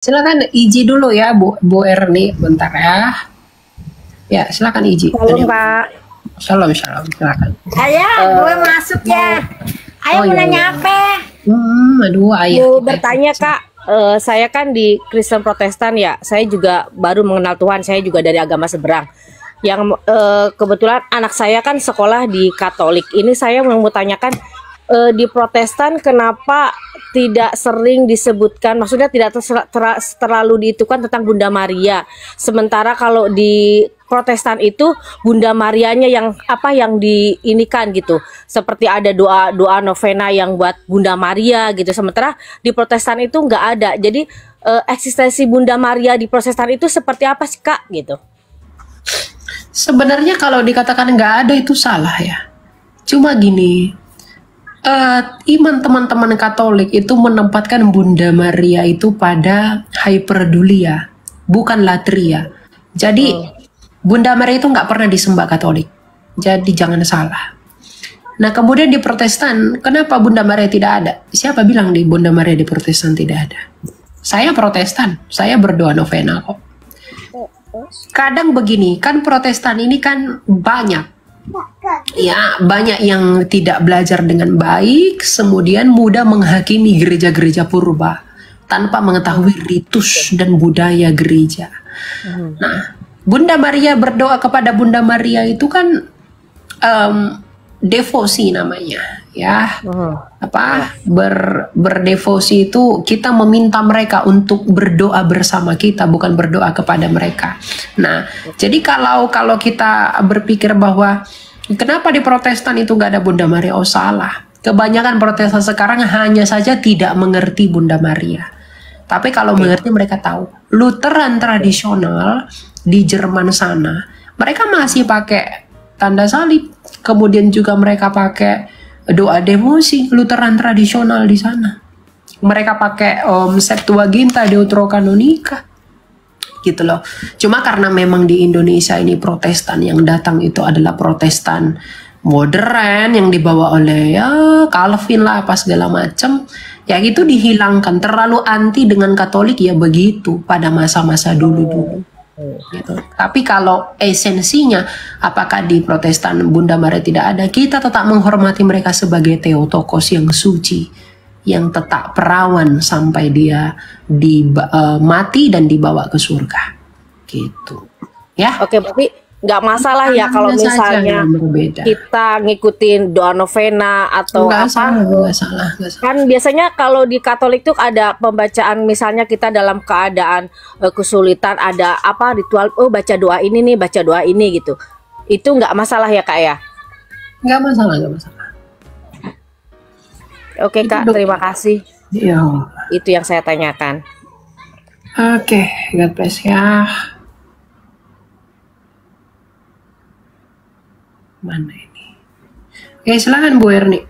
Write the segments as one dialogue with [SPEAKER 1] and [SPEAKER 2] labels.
[SPEAKER 1] Silakan Iji dulu ya, Bu Erni, bentar ya. Ya, silakan Iji.
[SPEAKER 2] Halo Pak.
[SPEAKER 1] Shalom, shalom, silakan.
[SPEAKER 2] Gue masuk ya. Ayo mau nanya apa?
[SPEAKER 1] Aduh, ayah.
[SPEAKER 2] Mau bertanya Kak. Saya kan di Kristen Protestan ya. Saya juga baru mengenal Tuhan. Saya juga dari agama seberang. Yang kebetulan anak saya kan sekolah di Katolik. Ini saya mau tanyakan, di Protestan kenapa tidak sering disebutkan, maksudnya tidak terlalu diitukan tentang Bunda Maria, sementara kalau di Protestan itu Bunda Marianya yang diinikan gitu, seperti ada doa novena yang buat Bunda Maria gitu, sementara di Protestan itu nggak ada. Jadi eksistensi Bunda Maria di Protestan itu seperti apa sih Kak gitu?
[SPEAKER 1] Sebenarnya kalau dikatakan nggak ada itu salah ya. Cuma gini, iman teman-teman Katolik itu menempatkan Bunda Maria itu pada hyperdulia, bukan latria. Jadi Bunda Maria itu nggak pernah disembah Katolik. Jadi jangan salah. Nah kemudian di Protestan, kenapa Bunda Maria tidak ada? Siapa bilang di Bunda Maria di Protestan tidak ada? Saya Protestan, saya berdoa novena kok. Kadang begini, kan Protestan ini kan banyak yang tidak belajar dengan baik, kemudian mudah menghakimi gereja-gereja purba tanpa mengetahui ritus dan budaya gereja. Nah, Bunda Maria, berdoa kepada Bunda Maria itu kan devosi namanya, ya. Berdevosi itu kita meminta mereka untuk berdoa bersama kita, bukan berdoa kepada mereka. Nah, jadi kalau kita berpikir bahwa kenapa di Protestan itu nggak ada Bunda Maria? Oh salah. Kebanyakan Protestan sekarang hanya saja tidak mengerti Bunda Maria. Tapi kalau mengerti mereka tahu. Lutheran tradisional di Jerman sana, mereka masih pakai tanda salib. Kemudian juga mereka pakai doa devosi Lutheran tradisional di sana. Mereka pakai Septuaginta, Deuterokanonika. Gitu loh. Cuma karena memang di Indonesia ini Protestan yang datang itu adalah Protestan modern yang dibawa oleh ya Calvin lah apa segala macam, ya itu dihilangkan. Terlalu anti dengan Katolik ya begitu pada masa-masa dulu-dulu. Gitu. Tapi kalau esensinya, apakah di Protestan Bunda Maria tidak ada? Kita tetap menghormati mereka sebagai Theotokos yang suci, yang tetap perawan sampai dia mati dan dibawa ke surga, gitu. Ya.
[SPEAKER 2] Oke, berarti nggak masalah ya kalau misalnya kita ngikutin doa novena atau
[SPEAKER 1] nggak salah.
[SPEAKER 2] Kan biasanya kalau di Katolik tuh ada pembacaan, misalnya kita dalam keadaan kesulitan, ada ritual, baca doa ini nih, baca doa ini gitu. Itu nggak masalah ya Kak ya?
[SPEAKER 1] Nggak masalah.
[SPEAKER 2] Oke Kak, terima kasih.
[SPEAKER 1] Iya.
[SPEAKER 2] Itu yang saya tanyakan.
[SPEAKER 1] Oke, God bless ya. Mana ini? Oke, silakan Bu Erni.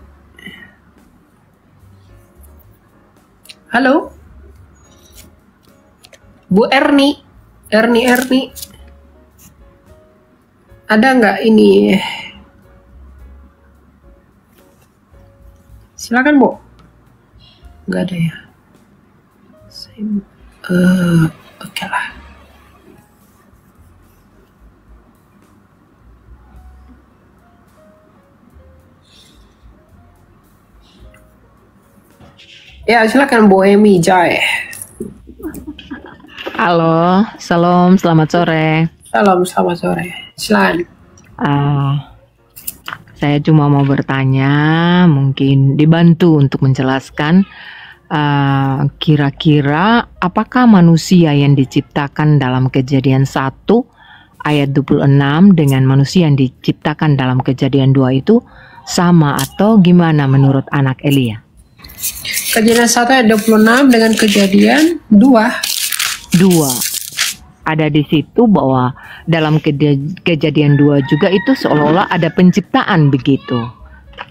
[SPEAKER 1] Halo? Bu Erni. Erni. Ada nggak ini? Silakan Bu. Nggak ada ya. Oke lah. Ya, silakan Bu Emi Jai.
[SPEAKER 3] Halo, salam, selamat sore.
[SPEAKER 1] Salam, selamat sore. Silakan.
[SPEAKER 3] Saya cuma mau bertanya, mungkin dibantu untuk menjelaskan kira-kira apakah manusia yang diciptakan dalam Kejadian 1 ayat 26 dengan manusia yang diciptakan dalam Kejadian 2 itu sama atau gimana menurut anak Elia?
[SPEAKER 1] Kejadian 1 ayat 26 dengan Kejadian 2.
[SPEAKER 3] Ada di situ bahwa dalam Kejadian 2 juga itu seolah-olah ada penciptaan begitu.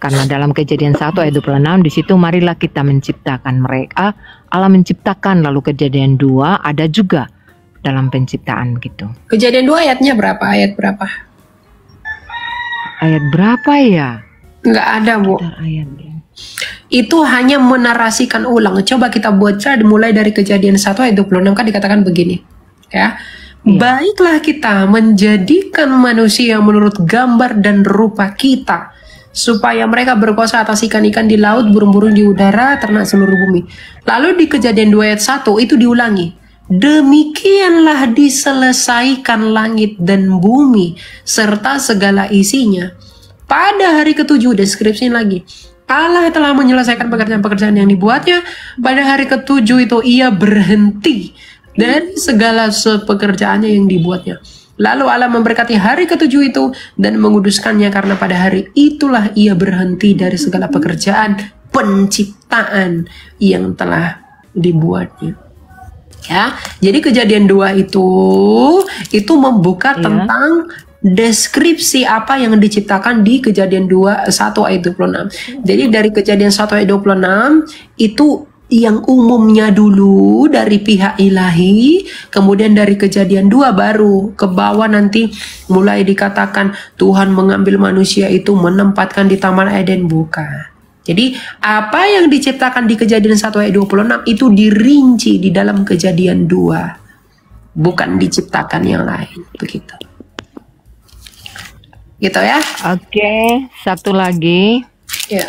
[SPEAKER 3] Karena dalam Kejadian 1 ayat 26 di situ marilah kita menciptakan mereka, Allah menciptakan, lalu Kejadian 2 ada juga dalam penciptaan gitu.
[SPEAKER 1] Kejadian 2 ayatnya berapa? Ayat berapa?
[SPEAKER 3] Ayat berapa ya?
[SPEAKER 1] Nggak ada Bu.
[SPEAKER 3] Ayatnya.
[SPEAKER 1] Itu hanya menarasikan ulang. Coba kita baca mulai dari Kejadian 1 ayat 26, kan dikatakan begini. Ya. Baiklah kita menjadikan manusia menurut gambar dan rupa kita, supaya mereka berkuasa atas ikan-ikan di laut, burung-burung di udara, ternak seluruh bumi. Lalu di Kejadian 2 ayat 1 itu diulangi. Demikianlah diselesaikan langit dan bumi serta segala isinya. Pada hari ketujuh, deskripsi lagi. Allah telah menyelesaikan pekerjaan-pekerjaan yang dibuatnya. Pada hari ketujuh itu ia berhenti dari segala pekerjaannya yang dibuatnya. Lalu Allah memberkati hari ketujuh itu dan menguduskannya, karena pada hari itulah ia berhenti dari segala pekerjaan penciptaan yang telah dibuatnya. Ya, jadi Kejadian 2 itu membuka tentang deskripsi apa yang diciptakan di Kejadian 1 ayat 26. Jadi dari Kejadian 1 ayat 26 itu yang umumnya dulu dari pihak ilahi, kemudian dari Kejadian 2 baru ke bawah nanti mulai dikatakan Tuhan mengambil manusia itu menempatkan di Taman Eden, bukan. Jadi apa yang diciptakan di Kejadian 1 ayat 26 itu dirinci di dalam Kejadian 2, bukan diciptakan yang lain, begitu. Gitu ya.
[SPEAKER 3] Oke, satu lagi.
[SPEAKER 1] Ya.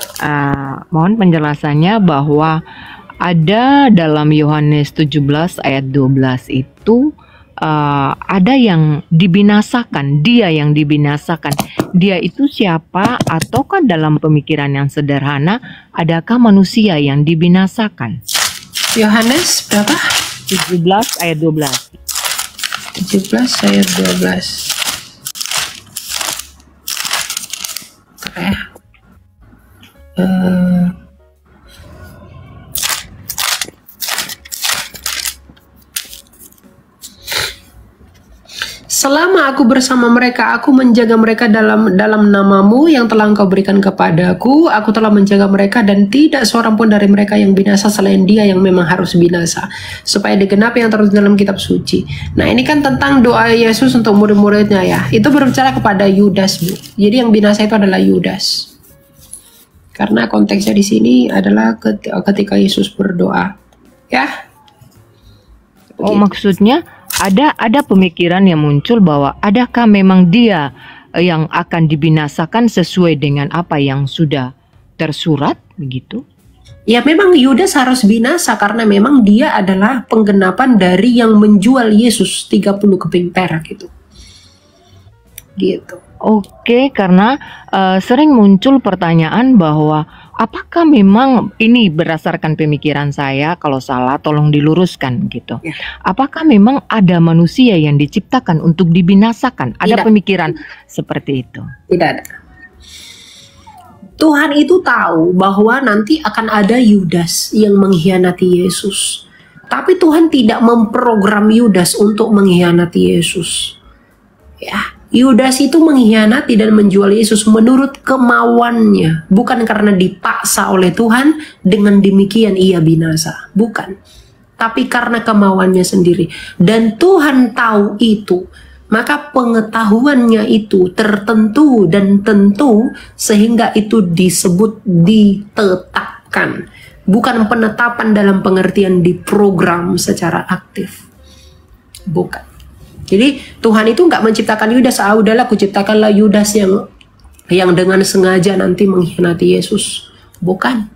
[SPEAKER 3] Mohon penjelasannya bahwa ada dalam Yohanes 17 ayat 12 itu ada yang dibinasakan, dia yang dibinasakan. Dia itu siapa? Ataukah dalam pemikiran yang sederhana, adakah manusia yang dibinasakan?
[SPEAKER 1] Yohanes berapa?
[SPEAKER 3] 17 ayat 12.
[SPEAKER 1] 17 ayat 12. Selama aku bersama mereka, aku menjaga mereka dalam namamu yang telah engkau berikan kepadaku. Aku telah menjaga mereka dan tidak seorang pun dari mereka yang binasa selain dia yang memang harus binasa, supaya digenapi yang tertulis dalam kitab suci. Nah, ini kan tentang doa Yesus untuk murid-muridnya ya. Itu berbicara kepada Yudas, Bu. Jadi yang binasa itu adalah Yudas. Karena konteksnya di sini adalah ketika Yesus berdoa. Ya.
[SPEAKER 3] Oh, maksudnya ada pemikiran yang muncul bahwa adakah memang dia yang akan dibinasakan sesuai dengan apa yang sudah tersurat begitu?
[SPEAKER 1] Ya, memang Yudas harus binasa karena memang dia adalah penggenapan dari yang menjual Yesus 30 keping perak itu. Gitu.
[SPEAKER 3] Oke, karena sering muncul pertanyaan bahwa apakah memang ini berdasarkan pemikiran saya, kalau salah tolong diluruskan gitu. Ya. Apakah memang ada manusia yang diciptakan untuk dibinasakan? Ada pemikiran seperti itu?
[SPEAKER 1] Tidak ada. Tuhan itu tahu bahwa nanti akan ada Yudas yang mengkhianati Yesus. Tapi Tuhan tidak memprogram Yudas untuk mengkhianati Yesus. Ya. Yudas itu mengkhianati dan menjual Yesus menurut kemauannya, bukan karena dipaksa oleh Tuhan. Dengan demikian ia binasa, bukan, tapi karena kemauannya sendiri. Dan Tuhan tahu itu, maka pengetahuannya itu tertentu dan tentu, sehingga itu disebut ditetapkan, bukan penetapan dalam pengertian diprogram secara aktif, bukan. Jadi Tuhan itu nggak menciptakan Yudas, udahlah aku ciptakanlah Yudas yang dengan sengaja nanti mengkhianati Yesus. Bukan.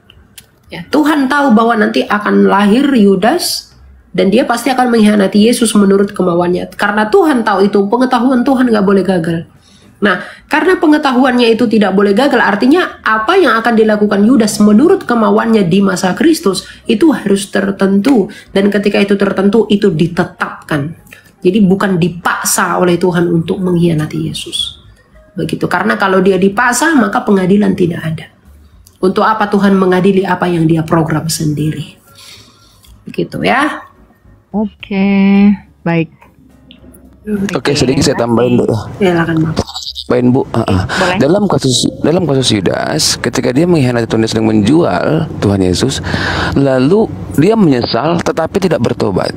[SPEAKER 1] Ya, Tuhan tahu bahwa nanti akan lahir Yudas dan dia pasti akan mengkhianati Yesus menurut kemauannya. Karena Tuhan tahu itu, pengetahuan Tuhan nggak boleh gagal. Nah, karena pengetahuannya itu tidak boleh gagal, artinya apa yang akan dilakukan Yudas menurut kemauannya di masa Kristus itu harus tertentu. Dan ketika itu tertentu, itu ditetapkan. Jadi bukan dipaksa oleh Tuhan untuk mengkhianati Yesus. Begitu. Karena kalau dia dipaksa, maka pengadilan tidak ada. Untuk apa Tuhan mengadili apa yang dia program sendiri. Begitu ya.
[SPEAKER 3] Oke, baik.
[SPEAKER 4] Oke, sedikit saya tambahin dulu.
[SPEAKER 1] Silakan,
[SPEAKER 4] Baik, Bu. Dalam kasus Yudas, ketika dia mengkhianati Tuhan, dia sedang menjual Tuhan Yesus, lalu dia menyesal tetapi tidak bertobat.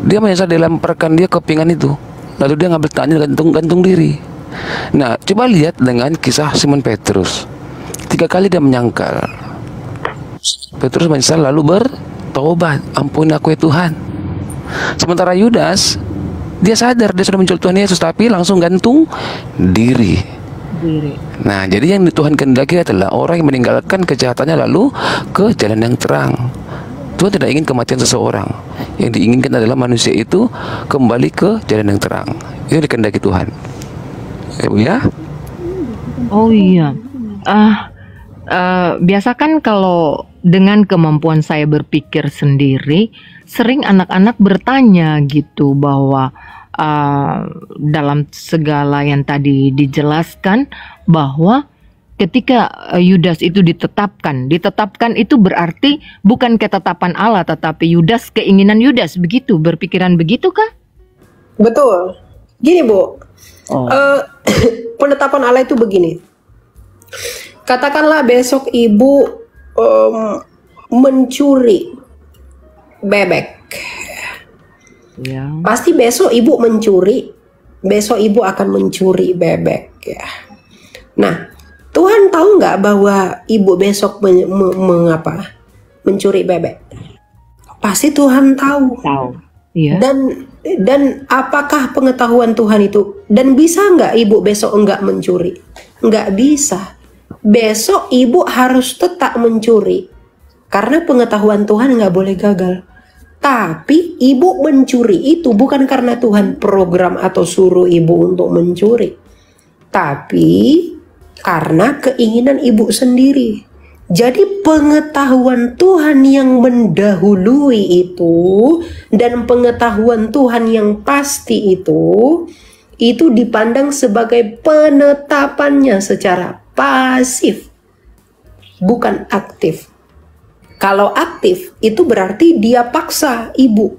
[SPEAKER 4] Dia menyesal, dilemparkan dia kepingan itu, lalu dia ngambil tangannya gantung diri. Nah, coba lihat dengan kisah Simon Petrus. 3 kali dia menyangkal. Petrus menyesal lalu bertobat, ampuni aku ya Tuhan. Sementara Yudas, dia sadar dia sudah menjual Tuhan Yesus, tapi langsung gantung diri. Nah, jadi yang Tuhan kehendaki adalah orang yang meninggalkan kejahatannya lalu ke jalan yang terang. Tuhan tidak ingin kematian seseorang. Yang diinginkan adalah manusia itu kembali ke jalan yang terang. Itu dikehendaki Tuhan. Ya?
[SPEAKER 3] Oh iya. Biasa kan kalau dengan kemampuan saya berpikir sendiri, sering anak-anak bertanya gitu bahwa dalam segala yang tadi dijelaskan bahwa ketika Yudas itu ditetapkan itu berarti bukan ketetapan Allah tetapi Yudas, keinginan Yudas, begitu, berpikiran begitu kah?
[SPEAKER 1] Betul. Gini Bu, penetapan Allah itu begini. Katakanlah besok ibu mencuri bebek.
[SPEAKER 3] Ya.
[SPEAKER 1] Pasti besok ibu mencuri, besok ibu akan mencuri bebek ya. Nah, Tuhan tahu nggak bahwa ibu besok mengapa mencuri bebek? Pasti Tuhan tahu.
[SPEAKER 3] Tahu. Iya.
[SPEAKER 1] Dan apakah pengetahuan Tuhan itu? Dan bisa nggak ibu besok enggak mencuri? Nggak bisa. Besok ibu harus tetap mencuri karena pengetahuan Tuhan nggak boleh gagal. Tapi ibu mencuri itu bukan karena Tuhan program atau suruh ibu untuk mencuri, tapi karena keinginan ibu sendiri. Jadi pengetahuan Tuhan yang mendahului itu dan pengetahuan Tuhan yang pasti itu dipandang sebagai penetapannya secara pasif, bukan aktif. Kalau aktif itu berarti dia paksa ibu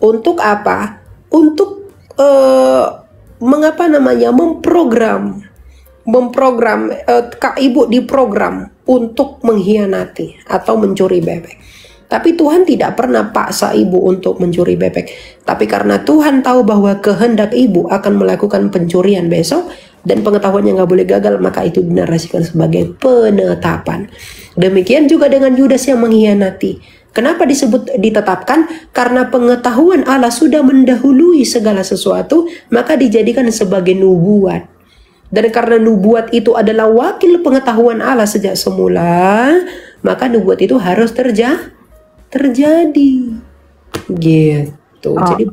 [SPEAKER 1] untuk apa? Untuk memprogram ibu diprogram untuk mengkhianati atau mencuri bebek. Tapi Tuhan tidak pernah paksa ibu untuk mencuri bebek. Tapi karena Tuhan tahu bahwa kehendak ibu akan melakukan pencurian besok dan pengetahuannya nggak boleh gagal, maka itu dinarasikan sebagai penetapan. Demikian juga dengan Yudas yang mengkhianati. Kenapa disebut ditetapkan? Karena pengetahuan Allah sudah mendahului segala sesuatu, maka dijadikan sebagai nubuat. Dan karena nubuat itu adalah wakil pengetahuan Allah sejak semula, maka nubuat itu harus terjadi. Gitu. Jadi